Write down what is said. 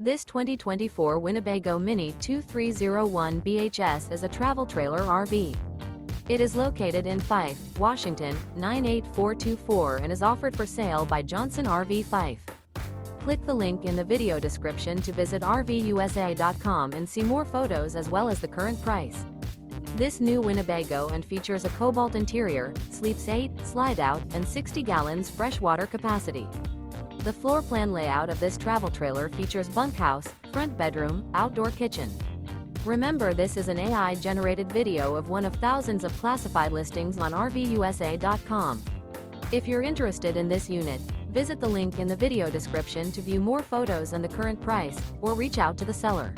This 2024 Winnebago Minnie 2301 BHS is a travel trailer RV. It is located in Fife, Washington, 98424 and is offered for sale by Johnson RV Fife. Click the link in the video description to visit RVUSA.com and see more photos as well as the current price. This new Winnebago and features a COBALT interior, sleeps 8, slide-out, and 60 gallons freshwater capacity. The floor plan layout of this travel trailer features bunkhouse, front bedroom, outdoor kitchen. Remember, this is an AI-generated video of one of thousands of classified listings on RVUSA.com. If you're interested in this unit, visit the link in the video description to view more photos and the current price, or reach out to the seller.